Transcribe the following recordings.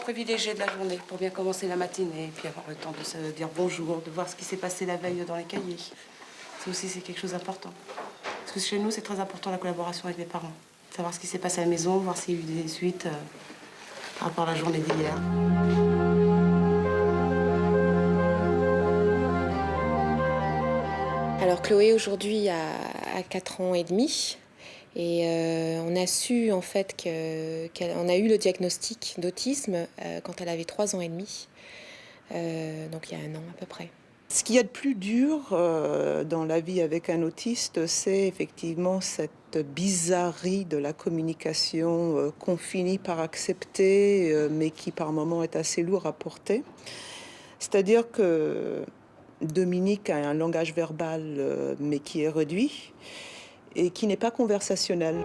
privilégié de la journée pour bien commencer la matinée et puis avoir le temps de se dire bonjour, de voir ce qui s'est passé la veille dans les cahiers. Ça aussi, c'est quelque chose d'important. Parce que chez nous, c'est très important la collaboration avec les parents. Savoir ce qui s'est passé à la maison, voir s'il y a eu des suites par rapport à la journée d'hier. Alors Chloé aujourd'hui a 4 ans et demi et on a su en fait qu'on a eu le diagnostic d'autisme quand elle avait 3 ans et demi, donc il y a 1 an à peu près. Ce qu'il y a de plus dur dans la vie avec un autiste, c'est effectivement cette bizarrerie de la communication qu'on finit par accepter, mais qui par moments est assez lourd à porter. C'est-à-dire que Dominique a un langage verbal, mais qui est réduit et qui n'est pas conversationnel.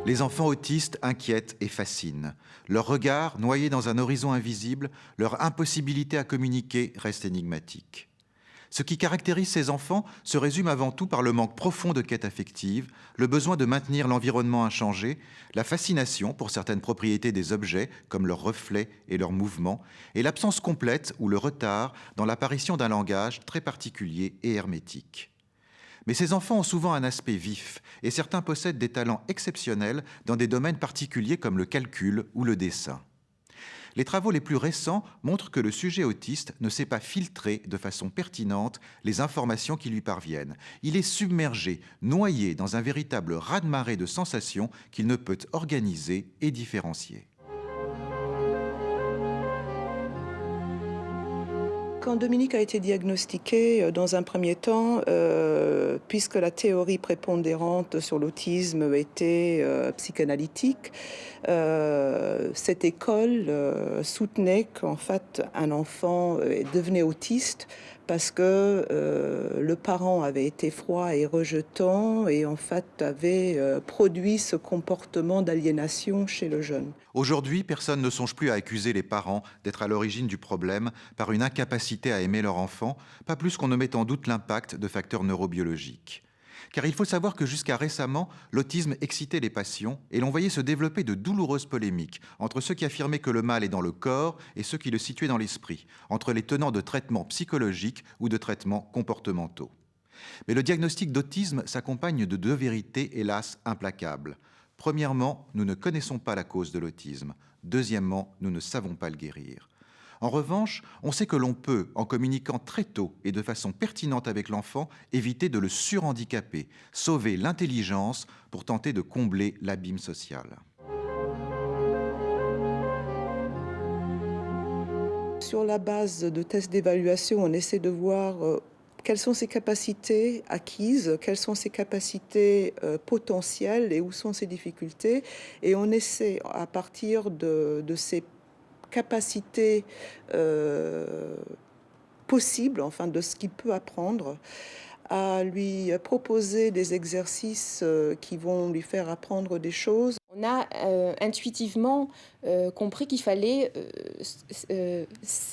Les enfants autistes inquiètent et fascinent. Leur regard, noyé dans un horizon invisible, leur impossibilité à communiquer reste énigmatique. Ce qui caractérise ces enfants se résume avant tout par le manque profond de quête affective, le besoin de maintenir l'environnement inchangé, la fascination pour certaines propriétés des objets, comme leurs reflets et leurs mouvements, et l'absence complète ou le retard dans l'apparition d'un langage très particulier et hermétique. Mais ces enfants ont souvent un aspect vif, et certains possèdent des talents exceptionnels dans des domaines particuliers comme le calcul ou le dessin. Les travaux les plus récents montrent que le sujet autiste ne sait pas filtrer de façon pertinente les informations qui lui parviennent. Il est submergé, noyé dans un véritable raz-de-marée de sensations qu'il ne peut organiser et différencier. Quand Dominique a été diagnostiqué, dans un premier temps, puisque la théorie prépondérante sur l'autisme était psychanalytique, cette école soutenait qu'en fait un enfant devenait autiste parce que le parent avait été froid et rejetant et en fait avait produit ce comportement d'aliénation chez le jeune. Aujourd'hui, personne ne songe plus à accuser les parents d'être à l'origine du problème par une incapacité à aimer leur enfant, pas plus qu'on ne met en doute l'impact de facteurs neurobiologiques. Car il faut savoir que jusqu'à récemment, l'autisme excitait les passions et l'on voyait se développer de douloureuses polémiques entre ceux qui affirmaient que le mal est dans le corps et ceux qui le situaient dans l'esprit, entre les tenants de traitements psychologiques ou de traitements comportementaux. Mais le diagnostic d'autisme s'accompagne de 2 vérités, hélas, implacables. Premièrement, nous ne connaissons pas la cause de l'autisme. Deuxièmement, nous ne savons pas le guérir. En revanche, on sait que l'on peut, en communiquant très tôt et de façon pertinente avec l'enfant, éviter de le surhandicaper, sauver l'intelligence pour tenter de combler l'abîme social. Sur la base de tests d'évaluation, on essaie de voir quelles sont ses capacités acquises, quelles sont ses capacités potentielles et où sont ses difficultés. Et on essaie, à partir de ces capacités possibles, enfin de ce qu'il peut apprendre, à lui proposer des exercices qui vont lui faire apprendre des choses. On a intuitivement compris qu'il fallait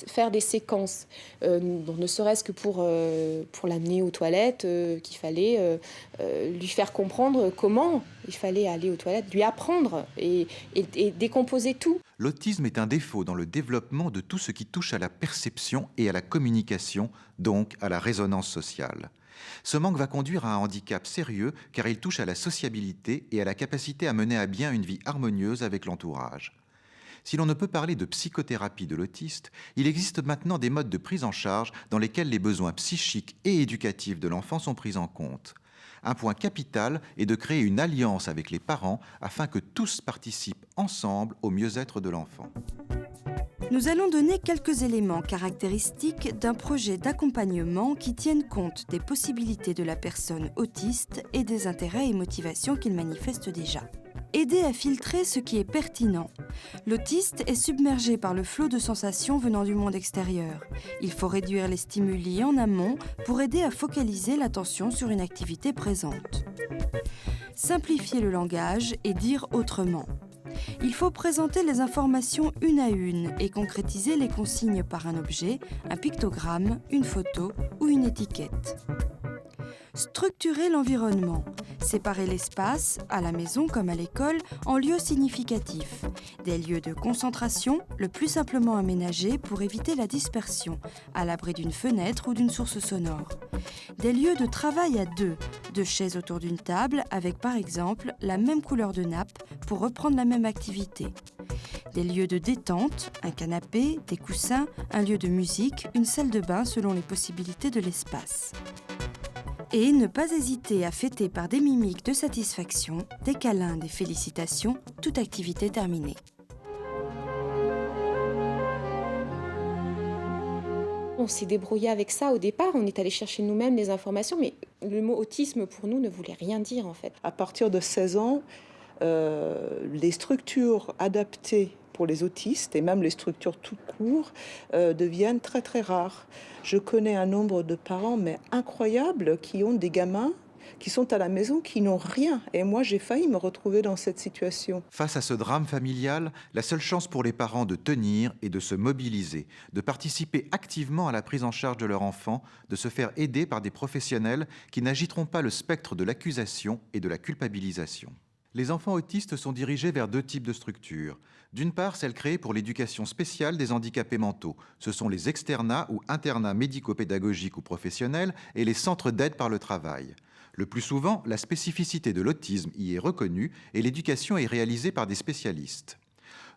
faire des séquences, ne serait-ce que pour l'amener aux toilettes, qu'il fallait lui faire comprendre comment il fallait aller aux toilettes, lui apprendre et décomposer tout. L'autisme est un défaut dans le développement de tout ce qui touche à la perception et à la communication, donc à la résonance sociale. Ce manque va conduire à un handicap sérieux car il touche à la sociabilité et à la capacité à mener à bien une vie harmonieuse avec l'entourage. Si l'on ne peut parler de psychothérapie de l'autiste, il existe maintenant des modes de prise en charge dans lesquels les besoins psychiques et éducatifs de l'enfant sont pris en compte. Un point capital est de créer une alliance avec les parents afin que tous participent ensemble au mieux-être de l'enfant. Nous allons donner quelques éléments caractéristiques d'un projet d'accompagnement qui tienne compte des possibilités de la personne autiste et des intérêts et motivations qu'il manifeste déjà. Aider à filtrer ce qui est pertinent. L'autiste est submergé par le flot de sensations venant du monde extérieur. Il faut réduire les stimuli en amont pour aider à focaliser l'attention sur une activité présente. Simplifier le langage et dire autrement. Il faut présenter les informations une à une et concrétiser les consignes par un objet, un pictogramme, une photo ou une étiquette. Structurer l'environnement. Séparer l'espace, à la maison comme à l'école, en lieux significatifs. Des lieux de concentration, le plus simplement aménagés pour éviter la dispersion, à l'abri d'une fenêtre ou d'une source sonore. Des lieux de travail à deux, deux chaises autour d'une table avec par exemple la même couleur de nappe pour reprendre la même activité. Des lieux de détente, un canapé, des coussins, un lieu de musique, une salle de bain selon les possibilités de l'espace. Et ne pas hésiter à fêter par des mimiques de satisfaction, des câlins, des félicitations, toute activité terminée. On s'est débrouillé avec ça au départ, on est allé chercher nous-mêmes les informations, mais le mot autisme pour nous ne voulait rien dire en fait. À partir de 16 ans, les structures adaptées pour les autistes et même les structures tout court deviennent très très rares. Je connais un nombre de parents mais incroyables qui ont des gamins qui sont à la maison, qui n'ont rien. Et moi, j'ai failli me retrouver dans cette situation. Face à ce drame familial, la seule chance pour les parents de tenir est de se mobiliser, de participer activement à la prise en charge de leur enfant, de se faire aider par des professionnels qui n'agiteront pas le spectre de l'accusation et de la culpabilisation. Les enfants autistes sont dirigés vers deux types de structures. D'une part, celles créées pour l'éducation spéciale des handicapés mentaux. Ce sont les externats ou internats médico-pédagogiques ou professionnels et les centres d'aide par le travail. Le plus souvent, la spécificité de l'autisme y est reconnue et l'éducation est réalisée par des spécialistes.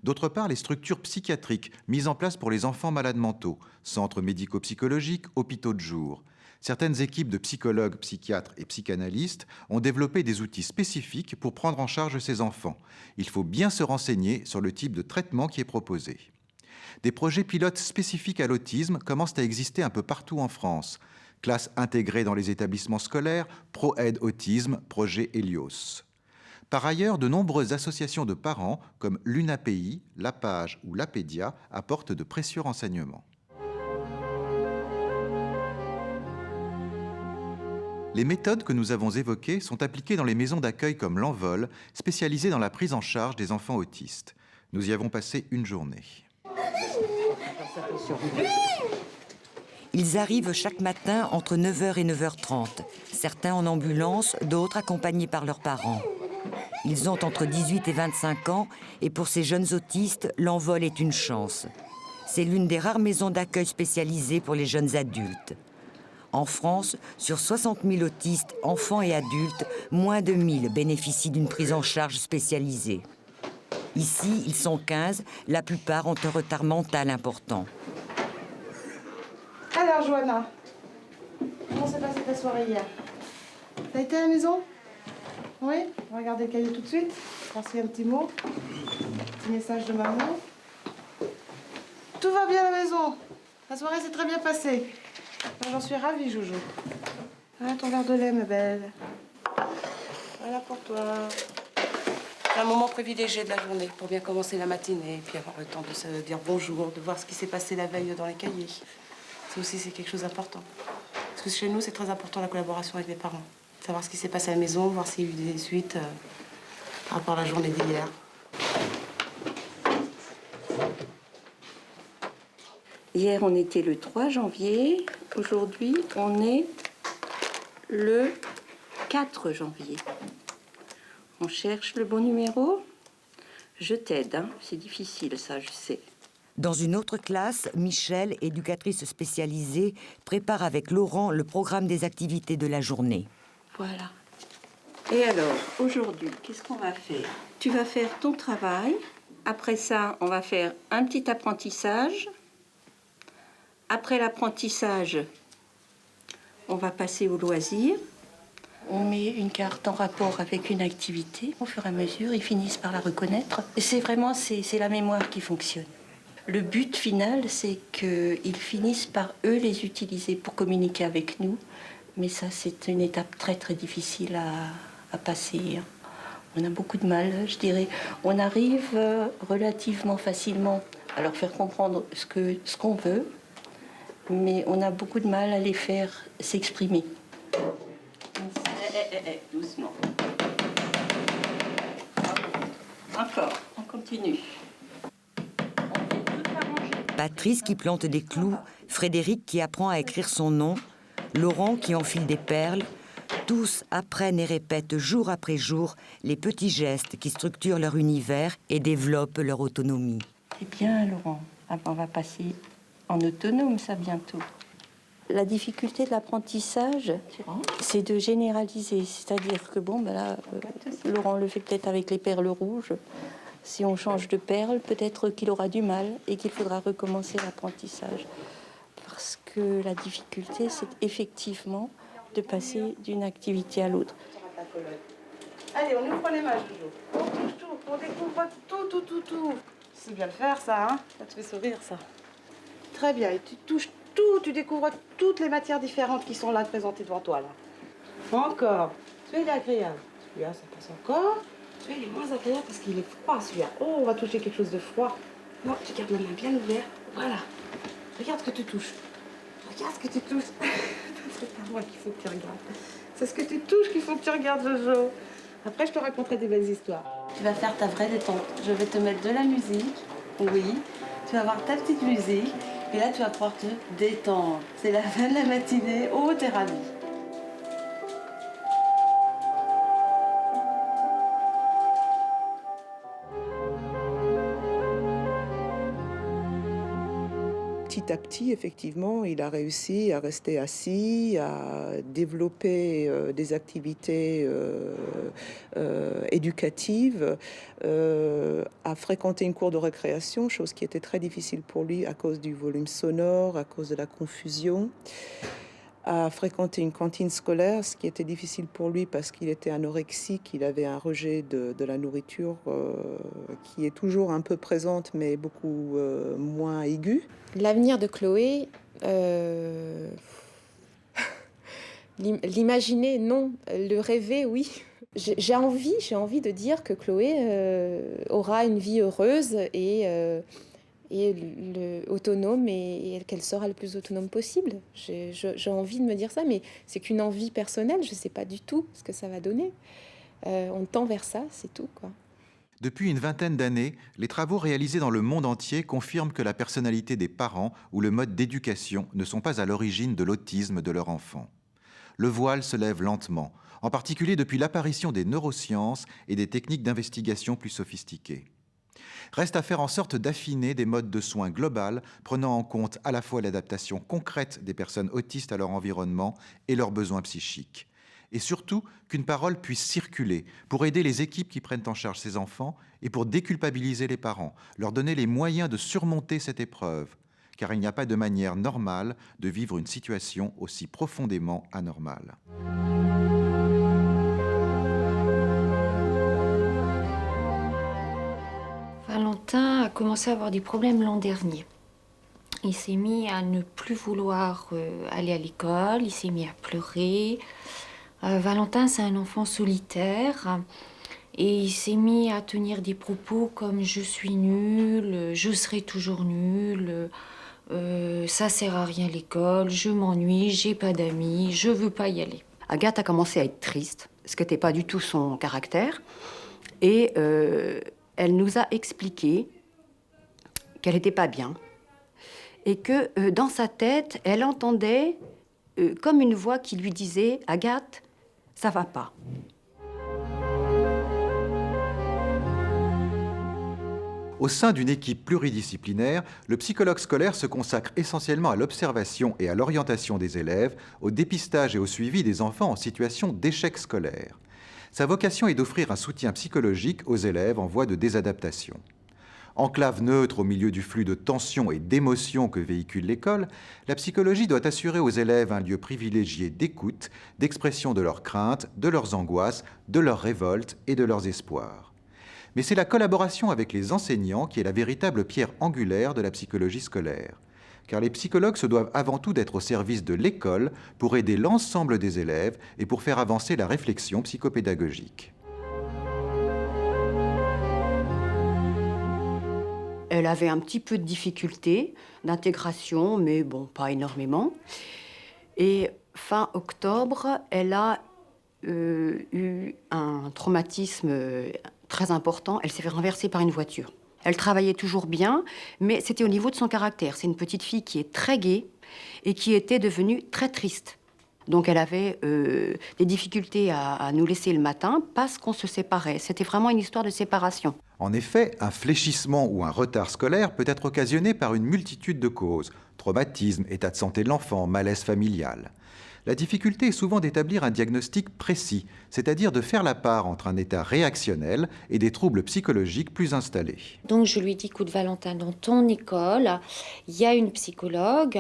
D'autre part, les structures psychiatriques mises en place pour les enfants malades mentaux, centres médico-psychologiques, hôpitaux de jour. Certaines équipes de psychologues, psychiatres et psychanalystes ont développé des outils spécifiques pour prendre en charge ces enfants. Il faut bien se renseigner sur le type de traitement qui est proposé. Des projets pilotes spécifiques à l'autisme commencent à exister un peu partout en France. Classes intégrées dans les établissements scolaires, Pro-Aide Autisme, projet Helios. Par ailleurs, de nombreuses associations de parents, comme l'UNAPI, l'APAGE ou l'APEDIA, apportent de précieux renseignements. Les méthodes que nous avons évoquées sont appliquées dans les maisons d'accueil comme l'Envol, spécialisées dans la prise en charge des enfants autistes. Nous y avons passé une journée. Ils arrivent chaque matin entre 9h et 9h30, certains en ambulance, d'autres accompagnés par leurs parents. Ils ont entre 18 et 25 ans et pour ces jeunes autistes, l'Envol est une chance. C'est l'une des rares maisons d'accueil spécialisées pour les jeunes adultes. En France, sur 60 000 autistes, enfants et adultes, moins de 1000 bénéficient d'une prise en charge spécialisée. Ici, ils sont 15, la plupart ont un retard mental important. Alors, Johanna, comment s'est passée ta soirée hier? T'as été à la maison? Oui? On va regarder le cahier tout de suite, voir s'il y a un petit mot. Petit message de maman. Tout va bien à la maison. La soirée s'est très bien passée. J'en suis ravie, Jojo. Voilà ton verre de lait, ma belle. Voilà pour toi. C'est un moment privilégié de la journée pour bien commencer la matinée et puis avoir le temps de se dire bonjour, de voir ce qui s'est passé la veille dans les cahiers. Ça aussi, c'est quelque chose d'important. Parce que chez nous, c'est très important la collaboration avec les parents. Savoir ce qui s'est passé à la maison, voir s'il y a eu des suites par rapport à la journée d'hier. Hier, on était le 3 janvier. Aujourd'hui, on est le 4 janvier. On cherche le bon numéro. Je t'aide, hein. C'est difficile, ça, je sais. Dans une autre classe, Michel, éducatrice spécialisée, prépare avec Laurent le programme des activités de la journée. Voilà. Et alors, aujourd'hui, qu'est-ce qu'on va faire? Tu vas faire ton travail. Après ça, on va faire un petit apprentissage. Après l'apprentissage, on va passer au loisir. On met une carte en rapport avec une activité. Au fur et à mesure, ils finissent par la reconnaître. Et c'est vraiment la mémoire qui fonctionne. Le but final, c'est qu'ils finissent par, eux, les utiliser pour communiquer avec nous. Mais ça, c'est une étape très, très difficile à passer. On a beaucoup de mal, je dirais. On arrive relativement facilement à leur faire comprendre ce qu'on veut, mais on a beaucoup de mal à les faire s'exprimer. Doucement. Encore, on continue. Patrice qui plante des clous, Frédéric qui apprend à écrire son nom, Laurent qui enfile des perles, Tous apprennent et répètent jour après jour les petits gestes qui structurent leur univers et développent leur autonomie. Eh bien, Laurent, on va passer en autonome, ça, bientôt. La difficulté de l'apprentissage, c'est de généraliser. C'est-à-dire que, bon, ben là, Laurent le fait peut-être avec les perles rouges. Si on change de perles, peut-être qu'il aura du mal et qu'il faudra recommencer l'apprentissage. Parce que la difficulté, c'est effectivement de passer d'une activité à l'autre. Allez, on ouvre les mains, Jojo. On touche tout, on découvre tout. C'est bien le faire, ça, hein? Ça te fait sourire, ça. Très bien, et tu touches tout, tu découvres toutes les matières différentes qui sont là présentées devant toi, là. Encore. Celui-là, il est agréable. Celui-là, ça passe encore. Celui-là, il est moins agréable parce qu'il est froid, celui-là. Oh, on va toucher quelque chose de froid. Non, tu gardes la main bien ouverte. Voilà. Regarde ce que tu touches. Regarde ce que tu touches. C'est pas moi qu'il faut que tu regardes. C'est ce que tu touches qu'il faut que tu regardes, Jojo. Après, je te raconterai des belles histoires. Tu vas faire ta vraie détente. Je vais te mettre de la musique. Oui. Tu vas avoir ta petite musique. Et là, tu vas pouvoir te détendre. C'est la fin de la matinée. Oh, t'es ravie. Petit à petit, effectivement, il a réussi à rester assis, à développer des activités éducatives, à fréquenter une cour de récréation, chose qui était très difficile pour lui à cause du volume sonore, à cause de la confusion, à fréquenter une cantine scolaire, ce qui était difficile pour lui parce qu'il était anorexique, il avait un rejet de la nourriture qui est toujours un peu présente mais beaucoup moins aiguë. L'avenir de Chloé, l'imaginer, non. Le rêver, oui. J'ai envie de dire que Chloé aura une vie heureuse et autonome et qu'elle sera le plus autonome possible. J'ai envie de me dire ça, mais c'est qu'une envie personnelle. Je ne sais pas du tout ce que ça va donner. On tend vers ça, c'est tout, quoi. Depuis une vingtaine d'années, les travaux réalisés dans le monde entier confirment que la personnalité des parents ou le mode d'éducation ne sont pas à l'origine de l'autisme de leur enfant. Le voile se lève lentement, en particulier depuis l'apparition des neurosciences et des techniques d'investigation plus sophistiquées. Reste à faire en sorte d'affiner des modes de soins globales prenant en compte à la fois l'adaptation concrète des personnes autistes à leur environnement et leurs besoins psychiques. Et surtout, qu'une parole puisse circuler pour aider les équipes qui prennent en charge ces enfants et pour déculpabiliser les parents, leur donner les moyens de surmonter cette épreuve, car il n'y a pas de manière normale de vivre une situation aussi profondément anormale. Valentin a commencé à avoir des problèmes l'an dernier. Il s'est mis à ne plus vouloir aller à l'école, il s'est mis à pleurer. Valentin, c'est un enfant solitaire et il s'est mis à tenir des propos comme « je suis nul »,« je serai toujours nul »,« ça sert à rien l'école »,« je m'ennuie »,« j'ai pas d'amis »,« je veux pas y aller ». Agathe a commencé à être triste, ce qui n'était pas du tout son caractère. Et elle nous a expliqué qu'elle n'était pas bien et que dans sa tête, elle entendait comme une voix qui lui disait « Agathe, ça va pas ». Au sein d'une équipe pluridisciplinaire, le psychologue scolaire se consacre essentiellement à l'observation et à l'orientation des élèves, au dépistage et au suivi des enfants en situation d'échec scolaire. Sa vocation est d'offrir un soutien psychologique aux élèves en voie de désadaptation. Enclave neutre au milieu du flux de tensions et d'émotions que véhicule l'école, la psychologie doit assurer aux élèves un lieu privilégié d'écoute, d'expression de leurs craintes, de leurs angoisses, de leurs révoltes et de leurs espoirs. Mais c'est la collaboration avec les enseignants qui est la véritable pierre angulaire de la psychologie scolaire. Car les psychologues se doivent avant tout d'être au service de l'école pour aider l'ensemble des élèves et pour faire avancer la réflexion psychopédagogique. Elle avait un petit peu de difficulté d'intégration, mais bon, pas énormément. Et fin octobre, elle a eu un traumatisme très important. Elle s'est fait renverser par une voiture. Elle travaillait toujours bien, mais c'était au niveau de son caractère. C'est une petite fille qui est très gaie et qui était devenue très triste. Donc elle avait des difficultés à nous laisser le matin parce qu'on se séparait. C'était vraiment une histoire de séparation. En effet, un fléchissement ou un retard scolaire peut être occasionné par une multitude de causes. Traumatisme, état de santé de l'enfant, malaise familial. La difficulté est souvent d'établir un diagnostic précis, c'est-à-dire de faire la part entre un état réactionnel et des troubles psychologiques plus installés. Donc je lui dis, écoute Valentin, dans ton école, il y a une psychologue,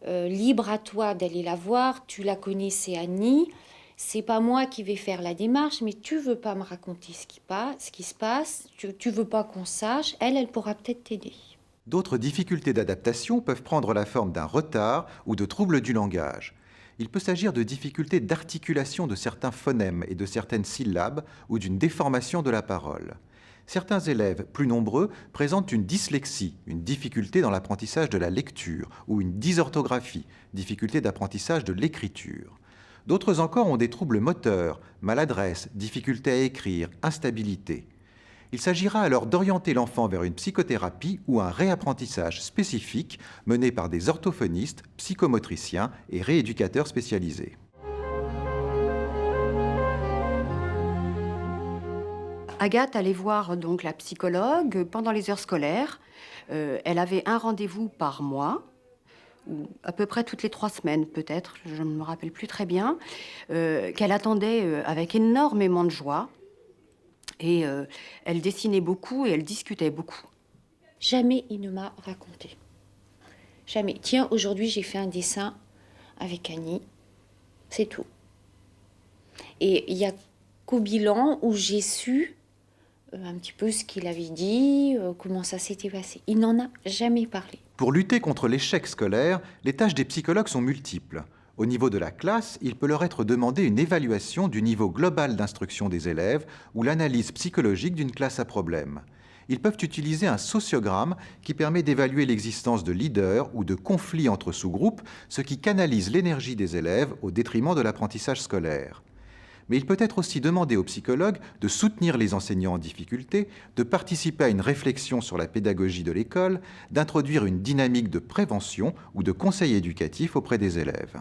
libre à toi d'aller la voir, tu la connais, c'est Annie. C'est pas moi qui vais faire la démarche, mais tu veux pas me raconter ce qui se passe, tu veux pas qu'on sache, elle pourra peut-être t'aider. D'autres difficultés d'adaptation peuvent prendre la forme d'un retard ou de troubles du langage. Il peut s'agir de difficultés d'articulation de certains phonèmes et de certaines syllabes ou d'une déformation de la parole. Certains élèves, plus nombreux, présentent une dyslexie, une difficulté dans l'apprentissage de la lecture, ou une dysorthographie, difficulté d'apprentissage de l'écriture. D'autres encore ont des troubles moteurs, maladresse, difficulté à écrire, instabilité. Il s'agira alors d'orienter l'enfant vers une psychothérapie ou un réapprentissage spécifique mené par des orthophonistes, psychomotriciens et rééducateurs spécialisés. Agathe allait voir donc la psychologue pendant les heures scolaires. Elle avait un rendez-vous par mois, ou à peu près toutes les 3 semaines peut-être, je ne me rappelle plus très bien, qu'elle attendait avec énormément de joie. Et elle dessinait beaucoup et elle discutait beaucoup. Jamais il ne m'a raconté. Jamais. Tiens, aujourd'hui j'ai fait un dessin avec Annie, c'est tout. Et il y a qu'au bilan où j'ai su un petit peu ce qu'il avait dit, comment ça s'était passé. Il n'en a jamais parlé. Pour lutter contre l'échec scolaire, les tâches des psychologues sont multiples. Au niveau de la classe, il peut leur être demandé une évaluation du niveau global d'instruction des élèves ou l'analyse psychologique d'une classe à problème. Ils peuvent utiliser un sociogramme qui permet d'évaluer l'existence de leaders ou de conflits entre sous-groupes, ce qui canalise l'énergie des élèves au détriment de l'apprentissage scolaire. Mais il peut être aussi demandé aux psychologues de soutenir les enseignants en difficulté, de participer à une réflexion sur la pédagogie de l'école, d'introduire une dynamique de prévention ou de conseil éducatif auprès des élèves.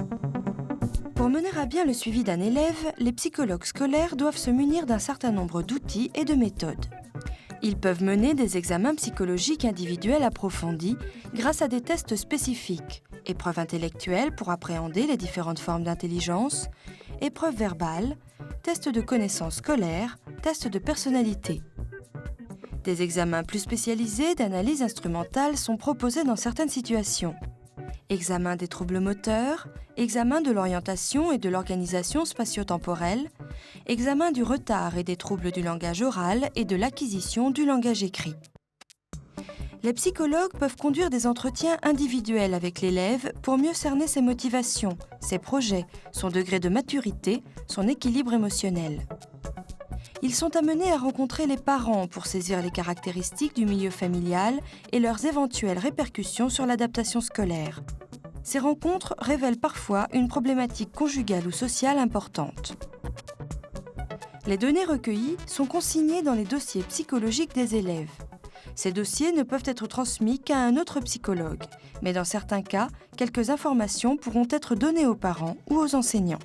Pour mener à bien le suivi d'un élève, les psychologues scolaires doivent se munir d'un certain nombre d'outils et de méthodes. Ils peuvent mener des examens psychologiques individuels approfondis grâce à des tests spécifiques, épreuves intellectuelles pour appréhender les différentes formes d'intelligence, épreuves verbales, tests de connaissances scolaires, tests de personnalité. Des examens plus spécialisés d'analyse instrumentale sont proposés dans certaines situations. Examen des troubles moteurs, examen de l'orientation et de l'organisation spatio-temporelle, examen du retard et des troubles du langage oral et de l'acquisition du langage écrit. Les psychologues peuvent conduire des entretiens individuels avec l'élève pour mieux cerner ses motivations, ses projets, son degré de maturité, son équilibre émotionnel. Ils sont amenés à rencontrer les parents pour saisir les caractéristiques du milieu familial et leurs éventuelles répercussions sur l'adaptation scolaire. Ces rencontres révèlent parfois une problématique conjugale ou sociale importante. Les données recueillies sont consignées dans les dossiers psychologiques des élèves. Ces dossiers ne peuvent être transmis qu'à un autre psychologue, mais dans certains cas, quelques informations pourront être données aux parents ou aux enseignants.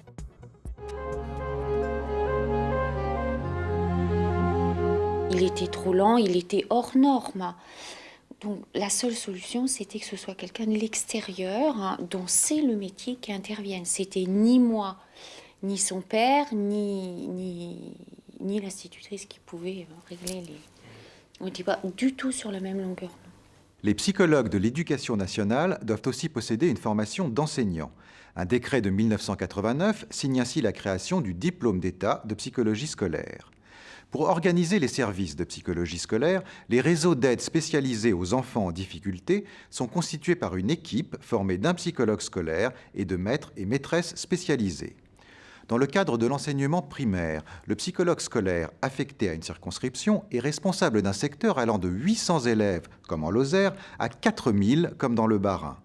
Il était trop lent, il était hors norme. Donc la seule solution, c'était que ce soit quelqu'un de l'extérieur, dont c'est le métier qui intervienne. C'était ni moi, ni son père, ni l'institutrice qui pouvait régler les... On n'était pas du tout sur la même longueur. Les psychologues de l'Éducation nationale doivent aussi posséder une formation d'enseignant. Un décret de 1989 signe ainsi la création du diplôme d'État de psychologie scolaire. Pour organiser les services de psychologie scolaire, les réseaux d'aide spécialisés aux enfants en difficulté sont constitués par une équipe formée d'un psychologue scolaire et de maîtres et maîtresses spécialisés. Dans le cadre de l'enseignement primaire, le psychologue scolaire affecté à une circonscription est responsable d'un secteur allant de 800 élèves, comme en Lozère, à 4000, comme dans le Bas-Rhin.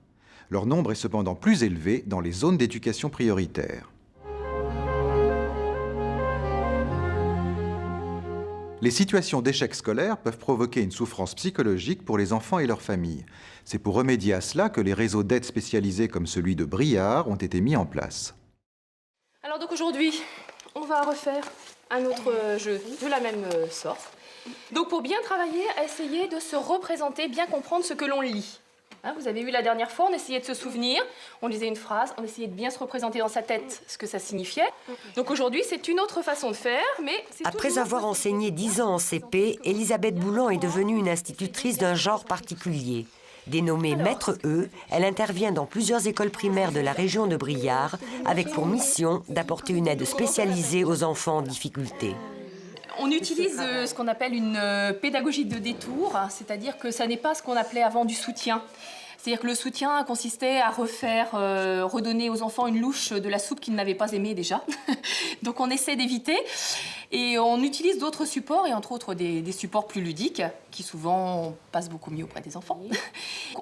Leur nombre est cependant plus élevé dans les zones d'éducation prioritaire. Les situations d'échec scolaire peuvent provoquer une souffrance psychologique pour les enfants et leurs familles. C'est pour remédier à cela que les réseaux d'aide spécialisés comme celui de Briard ont été mis en place. Alors donc aujourd'hui, on va refaire un autre jeu de la même sorte. Donc pour bien travailler, essayer de se représenter, bien comprendre ce que l'on lit. Hein, vous avez vu la dernière fois, on essayait de se souvenir, on lisait une phrase, on essayait de bien se représenter dans sa tête ce que ça signifiait. Donc aujourd'hui, c'est une autre façon de faire, mais c'est Après avoir enseigné 10 ans en CP, Elisabeth Boulan est devenue une institutrice d'un genre particulier. Dénommée Maître E, elle intervient dans plusieurs écoles primaires de la région de Briare, avec pour mission d'apporter une aide spécialisée aux enfants en difficulté. On utilise ce qu'on appelle une pédagogie de détour, c'est-à-dire que ça n'est pas ce qu'on appelait avant du soutien. C'est-à-dire que le soutien consistait à redonner aux enfants une louche de la soupe qu'ils n'avaient pas aimée déjà. Donc on essaie d'éviter. Et on utilise d'autres supports, et entre autres des supports plus ludiques, qui souvent passent beaucoup mieux auprès des enfants.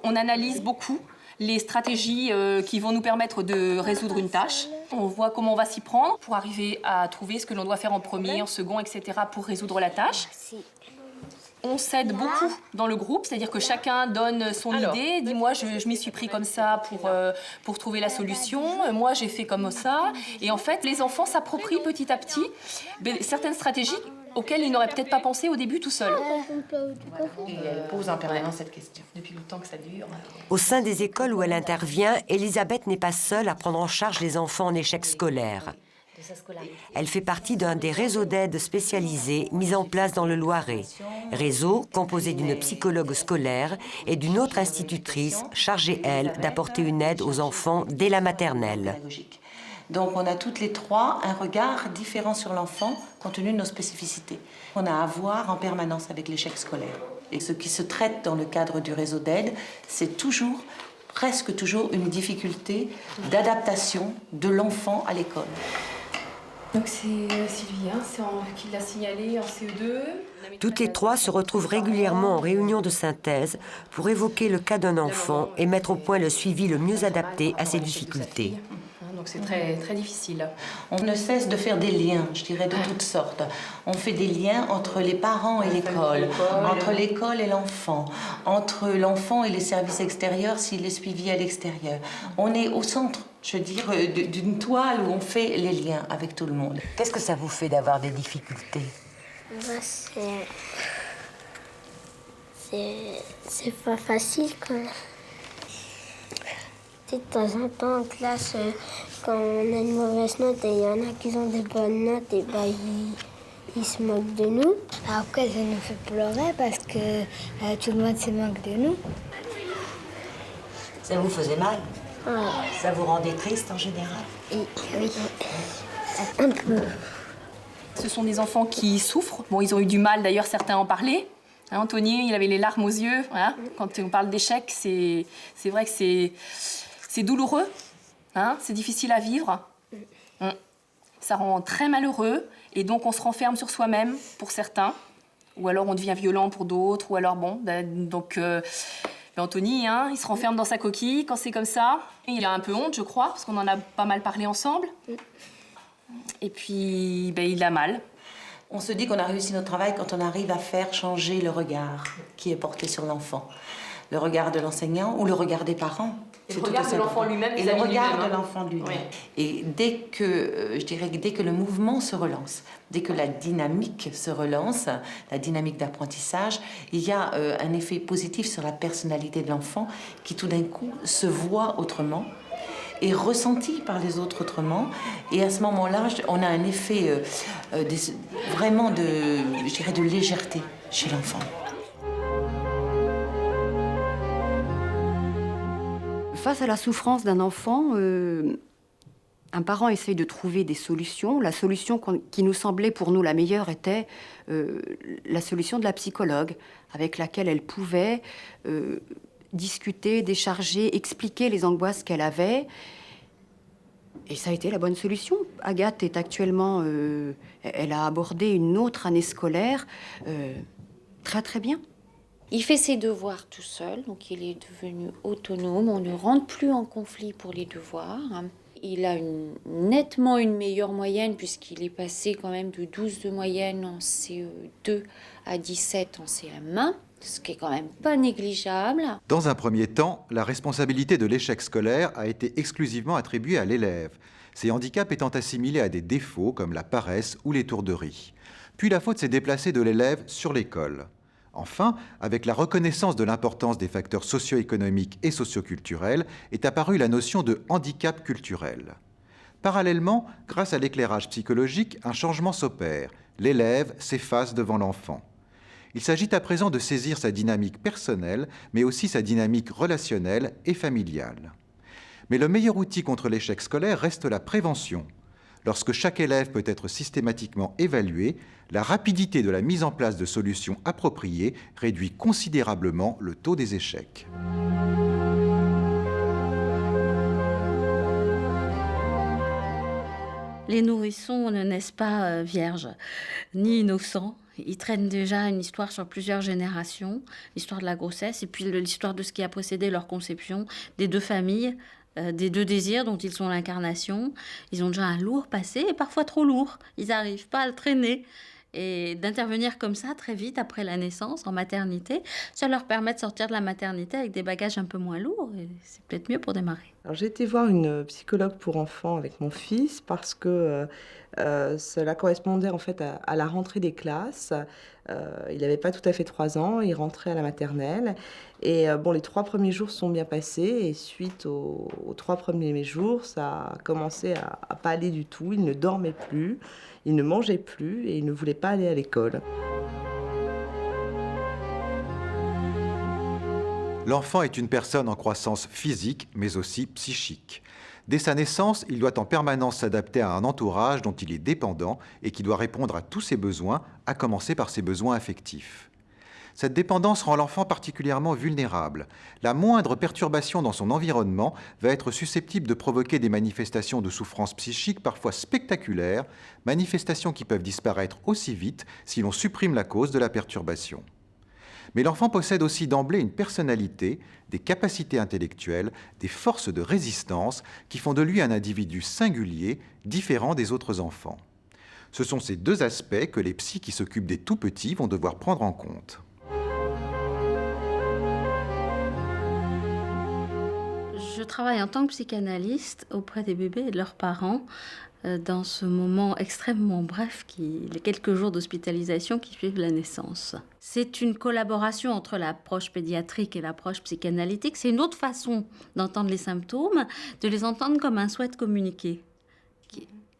On analyse beaucoup les stratégies qui vont nous permettre de résoudre une tâche. On voit comment on va s'y prendre pour arriver à trouver ce que l'on doit faire en premier, en second, etc. pour résoudre la tâche. On s'aide beaucoup dans le groupe, c'est-à-dire que chacun donne son idée. Dis moi, je m'y suis pris comme ça pour trouver la solution. Moi, j'ai fait comme ça. Et en fait, les enfants s'approprient petit à petit certaines stratégies auxquelles ils n'auraient peut-être pas pensé au début tout seuls. Et elle pose en permanence cette question. Depuis le temps que ça dure. Au sein des écoles où elle intervient, Elisabeth n'est pas seule à prendre en charge les enfants en échec scolaire. Elle fait partie d'un des réseaux d'aide spécialisés mis en place dans le Loiret. Réseau composé d'une psychologue scolaire et d'une autre institutrice chargée, elle, d'apporter une aide aux enfants dès la maternelle. Donc on a toutes les trois un regard différent sur l'enfant compte tenu de nos spécificités. On a à voir en permanence avec l'échec scolaire. Et ce qui se traite dans le cadre du réseau d'aide, c'est toujours, presque toujours, une difficulté d'adaptation de l'enfant à l'école. Donc c'est Sylvie qui l'a signalé en CE2. Toutes les trois se retrouvent régulièrement en réunion de synthèse pour évoquer le cas d'un enfant et mettre au point le suivi le mieux adapté à ses difficultés. Donc c'est très, très difficile. On ne cesse de faire des liens, je dirais, de toutes sortes. On fait des liens entre les parents et l'école, entre l'école et l'enfant, entre l'enfant et les services extérieurs s'il est suivi à l'extérieur. On est au centre, je veux dire, d'une toile où on fait les liens avec tout le monde. Qu'est-ce que ça vous fait d'avoir des difficultés? C'est pas facile quand même. De temps en temps en classe, quand on a une mauvaise note et il y en a qui ont des bonnes notes, et bah, ils se moquent de nous. Après, ça nous fait pleurer parce que tout le monde se moque de nous. Ça vous faisait mal? Ouais. Ça vous rendait triste en général? Oui, un peu. Ce sont des enfants qui souffrent. Bon, ils ont eu du mal, d'ailleurs, certains en parlaient. Hein, Anthony, il avait les larmes aux yeux. Hein. Quand on parle d'échec, c'est vrai que c'est douloureux. Hein, c'est difficile à vivre. Ça rend très malheureux. Et donc, on se renferme sur soi-même, pour certains. Ou alors, on devient violent pour d'autres. Ou alors, bon, Anthony, hein, il se renferme dans sa coquille quand c'est comme ça. Et il a un peu honte, je crois, parce qu'on en a pas mal parlé ensemble. Et puis, il a mal. On se dit qu'on a réussi notre travail quand on arrive à faire changer le regard qui est porté sur l'enfant. Le regard de l'enseignant ou le regard des parents. Et le regard de l'enfant lui-même. Et le regard de l'enfant lui-même. Oui. Et dès que le mouvement se relance, dès que la dynamique se relance, la dynamique d'apprentissage, il y a un effet positif sur la personnalité de l'enfant qui tout d'un coup se voit autrement et ressenti par les autres autrement. Et à ce moment-là, on a un effet vraiment de légèreté chez l'enfant. Face à la souffrance d'un enfant, un parent essaye de trouver des solutions. La solution qui nous semblait pour nous la meilleure était la solution de la psychologue, avec laquelle elle pouvait discuter, décharger, expliquer les angoisses qu'elle avait. Et ça a été la bonne solution. Agathe est actuellement... elle a abordé une autre année scolaire très très bien. Il fait ses devoirs tout seul, donc il est devenu autonome. On ne rentre plus en conflit pour les devoirs. Il a nettement une meilleure moyenne puisqu'il est passé quand même de 12 de moyenne en CE2 à 17 en CM1. ce qui est quand même pas négligeable. Dans un premier temps, la responsabilité de l'échec scolaire a été exclusivement attribuée à l'élève, ces handicaps étant assimilés à des défauts comme la paresse ou l'étourderie. Puis la faute s'est déplacée de l'élève sur l'école. Enfin, avec la reconnaissance de l'importance des facteurs socio-économiques et socio-culturels, est apparue la notion de handicap culturel. Parallèlement, grâce à l'éclairage psychologique, un changement s'opère. L'élève s'efface devant l'enfant. Il s'agit à présent de saisir sa dynamique personnelle, mais aussi sa dynamique relationnelle et familiale. Mais le meilleur outil contre l'échec scolaire reste la prévention. Lorsque chaque élève peut être systématiquement évalué, la rapidité de la mise en place de solutions appropriées réduit considérablement le taux des échecs. Les nourrissons ne naissent pas vierges, ni innocents. Ils traînent déjà une histoire sur plusieurs générations, l'histoire de la grossesse et puis l'histoire de ce qui a précédé leur conception, des deux familles, des deux désirs dont ils sont l'incarnation. Ils ont déjà un lourd passé et parfois trop lourd. Ils n'arrivent pas à le traîner. Et d'intervenir comme ça très vite après la naissance, en maternité, ça leur permet de sortir de la maternité avec des bagages un peu moins lourds. Et c'est peut-être mieux pour démarrer. Alors, j'ai été voir une psychologue pour enfants avec mon fils parce que cela correspondait en fait à la rentrée des classes. Il n'avait pas tout à fait 3 ans, il rentrait à la maternelle. Et les 3 premiers jours se sont bien passés. Et suite aux 3 premiers jours, ça a commencé à pas aller du tout. Il ne dormait plus, il ne mangeait plus et il ne voulait pas aller à l'école. L'enfant est une personne en croissance physique, mais aussi psychique. Dès sa naissance, il doit en permanence s'adapter à un entourage dont il est dépendant et qui doit répondre à tous ses besoins, à commencer par ses besoins affectifs. Cette dépendance rend l'enfant particulièrement vulnérable. La moindre perturbation dans son environnement va être susceptible de provoquer des manifestations de souffrance psychique parfois spectaculaires, manifestations qui peuvent disparaître aussi vite si l'on supprime la cause de la perturbation. Mais l'enfant possède aussi d'emblée une personnalité, des capacités intellectuelles, des forces de résistance qui font de lui un individu singulier, différent des autres enfants. Ce sont ces deux aspects que les psys qui s'occupent des tout-petits vont devoir prendre en compte. Je travaille en tant que psychanalyste auprès des bébés et de leurs parents dans ce moment extrêmement bref, les quelques jours d'hospitalisation qui suivent la naissance. C'est une collaboration entre l'approche pédiatrique et l'approche psychanalytique. C'est une autre façon d'entendre les symptômes, de les entendre comme un souhait de communiquer.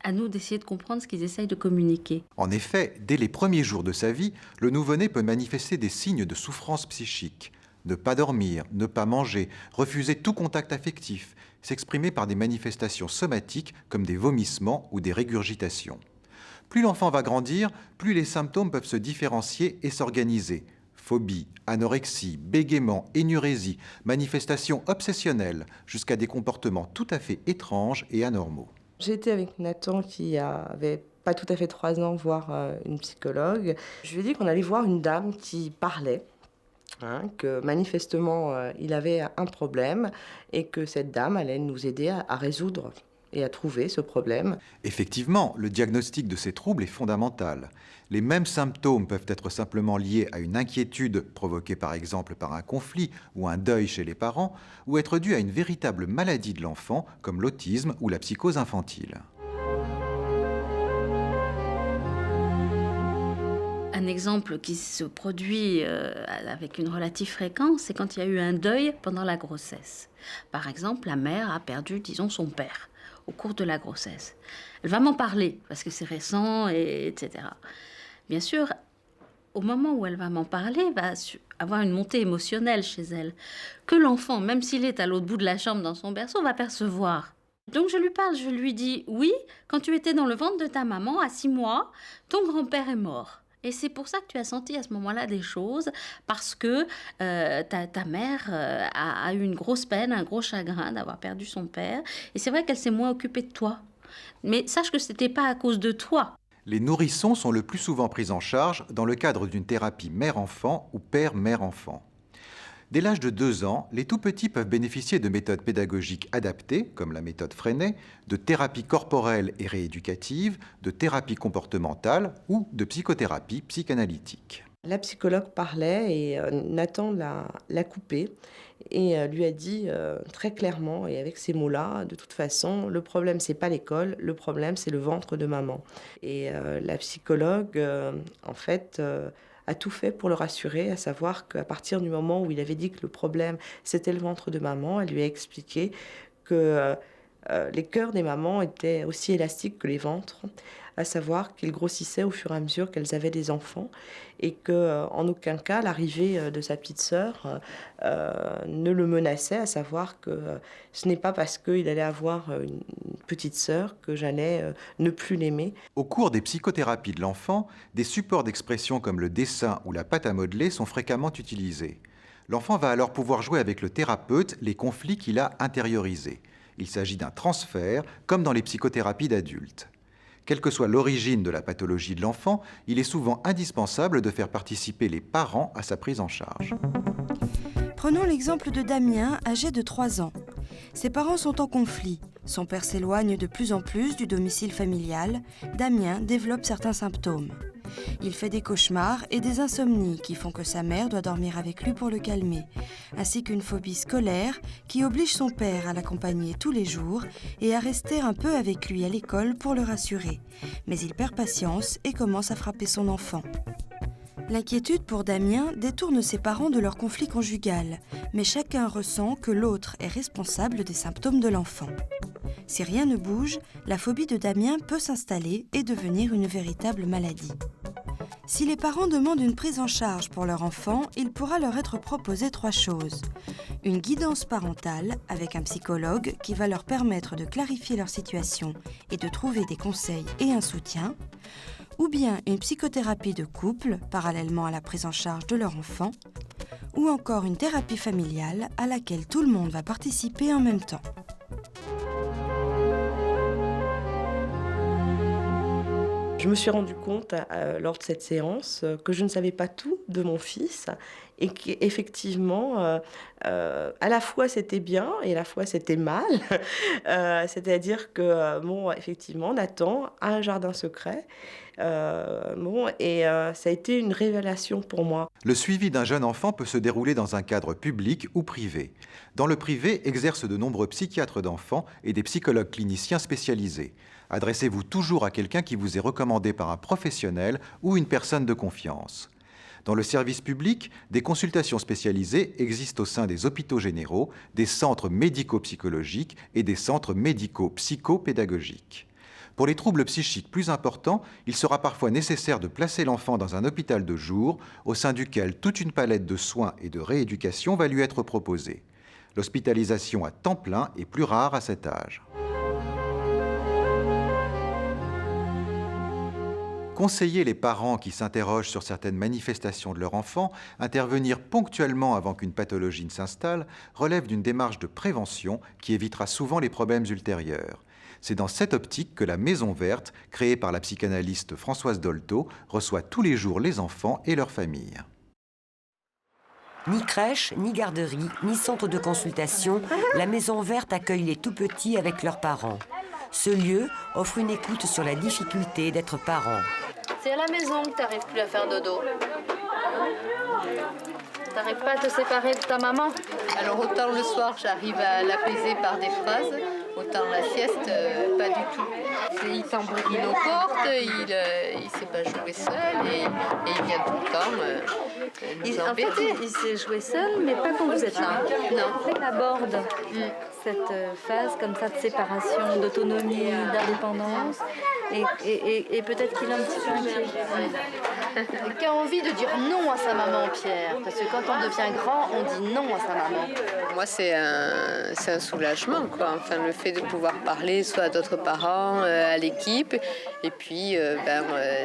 À nous d'essayer de comprendre ce qu'ils essayent de communiquer. En effet, dès les premiers jours de sa vie, le nouveau-né peut manifester des signes de souffrance psychique. Ne pas dormir, ne pas manger, refuser tout contact affectif, s'exprimer par des manifestations somatiques comme des vomissements ou des régurgitations. Plus l'enfant va grandir, plus les symptômes peuvent se différencier et s'organiser. Phobie, anorexie, bégaiement, énurésie, manifestations obsessionnelles, jusqu'à des comportements tout à fait étranges et anormaux. J'ai été avec Nathan qui avait pas tout à fait 3 ans voir une psychologue. Je lui ai dit qu'on allait voir une dame qui parlait. Que manifestement il avait un problème et que cette dame allait nous aider à résoudre et à trouver ce problème. Effectivement, le diagnostic de ces troubles est fondamental. Les mêmes symptômes peuvent être simplement liés à une inquiétude provoquée par exemple par un conflit ou un deuil chez les parents, ou être dus à une véritable maladie de l'enfant comme l'autisme ou la psychose infantile. Un exemple qui se produit avec une relative fréquence, c'est quand il y a eu un deuil pendant la grossesse. Par exemple, la mère a perdu, disons, son père au cours de la grossesse. Elle va m'en parler, parce que c'est récent, etc. Bien sûr, au moment où elle va m'en parler, elle va avoir une montée émotionnelle chez elle, que l'enfant, même s'il est à l'autre bout de la chambre dans son berceau, va percevoir. Donc je lui parle, je lui dis, oui, quand tu étais dans le ventre de ta maman, à 6 mois, ton grand-père est mort. Et c'est pour ça que tu as senti à ce moment-là des choses, parce que ta mère a eu une grosse peine, un gros chagrin d'avoir perdu son père. Et c'est vrai qu'elle s'est moins occupée de toi. Mais sache que ce n'était pas à cause de toi. Les nourrissons sont le plus souvent pris en charge dans le cadre d'une thérapie mère-enfant ou père-mère-enfant. Dès l'âge de 2 ans, les tout-petits peuvent bénéficier de méthodes pédagogiques adaptées, comme la méthode Freinet, de thérapie corporelle et rééducative, de thérapie comportementale ou de psychothérapie psychanalytique. La psychologue parlait et Nathan l'a coupée et lui a dit très clairement et avec ces mots-là, de toute façon, le problème c'est pas l'école, le problème c'est le ventre de maman. Et la psychologue, en fait, a tout fait pour le rassurer, à savoir qu'à partir du moment où il avait dit que le problème c'était le ventre de maman, elle lui a expliqué que les cœurs des mamans étaient aussi élastiques que les ventres, à savoir qu'ils grossissaient au fur et à mesure qu'elles avaient des enfants et qu'en aucun cas l'arrivée de sa petite sœur ne le menaçait, à savoir que ce n'est pas parce qu'il allait avoir une petite sœur que j'allais ne plus l'aimer. Au cours des psychothérapies de l'enfant, des supports d'expression comme le dessin ou la pâte à modeler sont fréquemment utilisés. L'enfant va alors pouvoir jouer avec le thérapeute les conflits qu'il a intériorisés. Il s'agit d'un transfert, comme dans les psychothérapies d'adultes. Quelle que soit l'origine de la pathologie de l'enfant, il est souvent indispensable de faire participer les parents à sa prise en charge. Prenons l'exemple de Damien, âgé de 3 ans. Ses parents sont en conflit. Son père s'éloigne de plus en plus du domicile familial. Damien développe certains symptômes. Il fait des cauchemars et des insomnies qui font que sa mère doit dormir avec lui pour le calmer, ainsi qu'une phobie scolaire qui oblige son père à l'accompagner tous les jours et à rester un peu avec lui à l'école pour le rassurer. Mais il perd patience et commence à frapper son enfant. L'inquiétude pour Damien détourne ses parents de leur conflit conjugal, mais chacun ressent que l'autre est responsable des symptômes de l'enfant. Si rien ne bouge, la phobie de Damien peut s'installer et devenir une véritable maladie. Si les parents demandent une prise en charge pour leur enfant, il pourra leur être proposé 3 choses. Une guidance parentale avec un psychologue qui va leur permettre de clarifier leur situation et de trouver des conseils et un soutien, ou bien une psychothérapie de couple parallèlement à la prise en charge de leur enfant, ou encore une thérapie familiale à laquelle tout le monde va participer en même temps. Je me suis rendu compte lors de cette séance que je ne savais pas tout de mon fils et qu'effectivement, à la fois c'était bien et à la fois c'était mal. C'est-à-dire que, effectivement, Nathan a un jardin secret. Ça a été une révélation pour moi. Le suivi d'un jeune enfant peut se dérouler dans un cadre public ou privé. Dans le privé exercent de nombreux psychiatres d'enfants et des psychologues cliniciens spécialisés. Adressez-vous toujours à quelqu'un qui vous est recommandé par un professionnel ou une personne de confiance. Dans le service public, des consultations spécialisées existent au sein des hôpitaux généraux, des centres médico-psychologiques et des centres médico-psychopédagogiques. Pour les troubles psychiques plus importants, il sera parfois nécessaire de placer l'enfant dans un hôpital de jour, au sein duquel toute une palette de soins et de rééducation va lui être proposée. L'hospitalisation à temps plein est plus rare à cet âge. Conseiller les parents qui s'interrogent sur certaines manifestations de leur enfant, intervenir ponctuellement avant qu'une pathologie ne s'installe, relève d'une démarche de prévention qui évitera souvent les problèmes ultérieurs. C'est dans cette optique que la Maison Verte, créée par la psychanalyste Françoise Dolto, reçoit tous les jours les enfants et leurs familles. Ni crèche, ni garderie, ni centre de consultation, la Maison Verte accueille les tout-petits avec leurs parents. Ce lieu offre une écoute sur la difficulté d'être parent. C'est à la maison que tu n'arrives plus à faire dodo. T'arrives pas à te séparer de ta maman? Alors autant le soir j'arrive à l'apaiser par des phrases, autant la sieste pas du tout. Il tambourine aux portes, il sait pas jouer seul et il vient tout le temps nous embêter. En fait, il sait jouer seul, mais pas quand vous êtes là. Non. Il aborde cette phase comme ça de séparation, d'autonomie, d'indépendance. Et peut-être qu'il est un petit peu inquiet. Qui a envie de dire non à sa maman, Pierre? Parce que quand on devient grand, on dit non à sa maman. Moi, c'est un soulagement, quoi. Enfin, le fait de pouvoir parler soit à d'autres parents, à l'équipe, et puis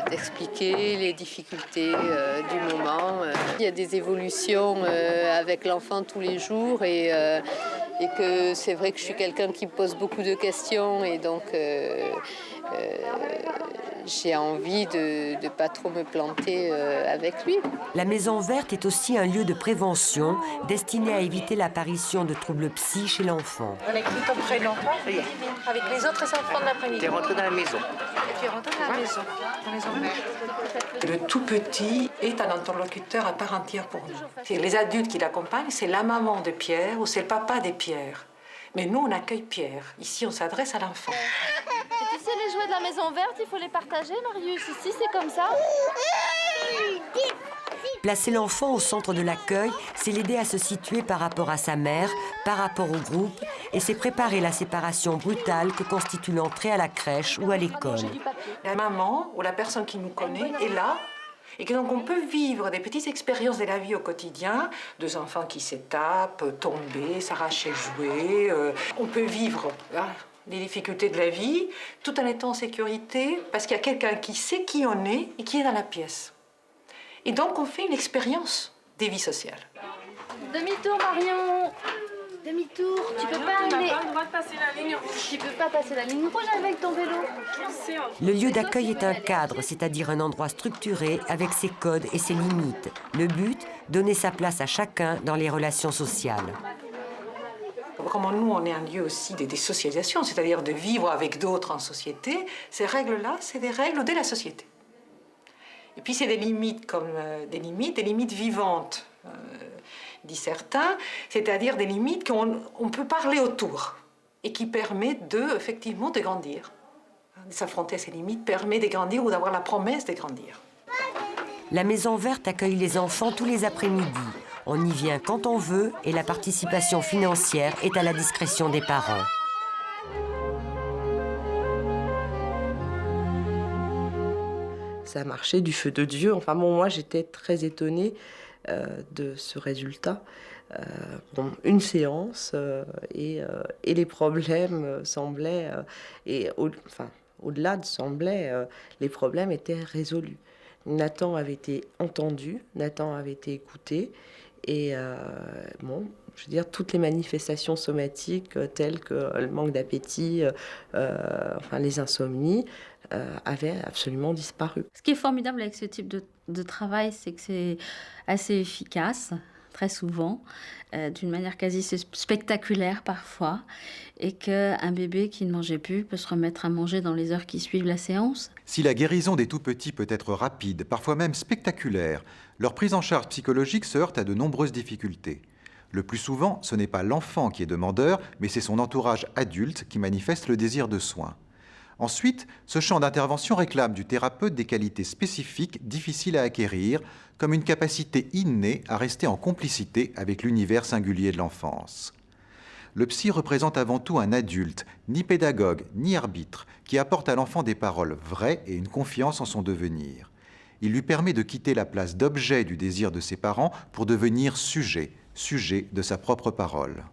d'expliquer les difficultés du moment. Il y a des évolutions avec l'enfant tous les jours et que c'est vrai que je suis quelqu'un qui pose beaucoup de questions et donc j'ai envie de ne pas trop me planter avec lui. La Maison Verte est aussi un lieu de prévention destiné à éviter l'apparition de troubles psy chez l'enfant. On a écrit ton prénom, avec les autres enfants de l'après-midi. T'es rentré dans la maison. et puis rentre dans la maison mère. Le tout petit est un interlocuteur à part entière pour nous. Les adultes qui l'accompagnent, c'est la maman de Pierre ou c'est le papa de Pierre. Mais nous, on accueille Pierre. Ici, on s'adresse à l'enfant. Et tu sais, les jouets de la maison verte, il faut les partager, Marius. Ici, c'est comme ça. Placer l'enfant au centre de l'accueil, c'est l'aider à se situer par rapport à sa mère, par rapport au groupe, et c'est préparer la séparation brutale que constitue l'entrée à la crèche ou à l'école. La maman ou la personne qui nous connaît est là, et que donc on peut vivre des petites expériences de la vie au quotidien, deux enfants qui s'étapent, tomber, s'arracher jouer. On peut vivre les difficultés de la vie tout en étant en sécurité, parce qu'il y a quelqu'un qui sait qui on est et qui est dans la pièce. Et donc, on fait une expérience des vies sociales. Demi-tour, Marion. Demi-tour. Tu peux pas aller. pas le droit de passer la ligne rouge. Tu peux pas passer la ligne rouge avec ton vélo. Le lieu d'accueil est un cadre, c'est-à-dire un endroit structuré avec ses codes et ses limites. Le but, donner sa place à chacun dans les relations sociales. Comme nous, on est un lieu aussi de socialisation, c'est-à-dire de vivre avec d'autres en société, ces règles-là, c'est des règles de la société. Et puis c'est des limites comme des limites vivantes, disent certains, c'est-à-dire des limites qu'on peut parler autour et qui permettent effectivement de grandir. S'affronter à ces limites permet de grandir ou d'avoir la promesse de grandir. La Maison Verte accueille les enfants tous les après-midi. On y vient quand on veut et la participation financière est à la discrétion des parents. Ça a marché du feu de Dieu. Enfin bon, moi j'étais très étonnée de ce résultat. Une séance et les problèmes semblaient, au-delà de semblaient, les problèmes étaient résolus. Nathan avait été entendu, Nathan avait été écouté et je veux dire, toutes les manifestations somatiques telles que le manque d'appétit, les insomnies, avaient absolument disparu. Ce qui est formidable avec ce type de travail, c'est que c'est assez efficace, très souvent, d'une manière quasi spectaculaire parfois, et qu'un bébé qui ne mangeait plus peut se remettre à manger dans les heures qui suivent la séance. Si la guérison des tout-petits peut être rapide, parfois même spectaculaire, leur prise en charge psychologique se heurte à de nombreuses difficultés. Le plus souvent, ce n'est pas l'enfant qui est demandeur, mais c'est son entourage adulte qui manifeste le désir de soins. Ensuite, ce champ d'intervention réclame du thérapeute des qualités spécifiques difficiles à acquérir, comme une capacité innée à rester en complicité avec l'univers singulier de l'enfance. Le psy représente avant tout un adulte, ni pédagogue, ni arbitre, qui apporte à l'enfant des paroles vraies et une confiance en son devenir. Il lui permet de quitter la place d'objet du désir de ses parents pour devenir sujet de sa propre parole.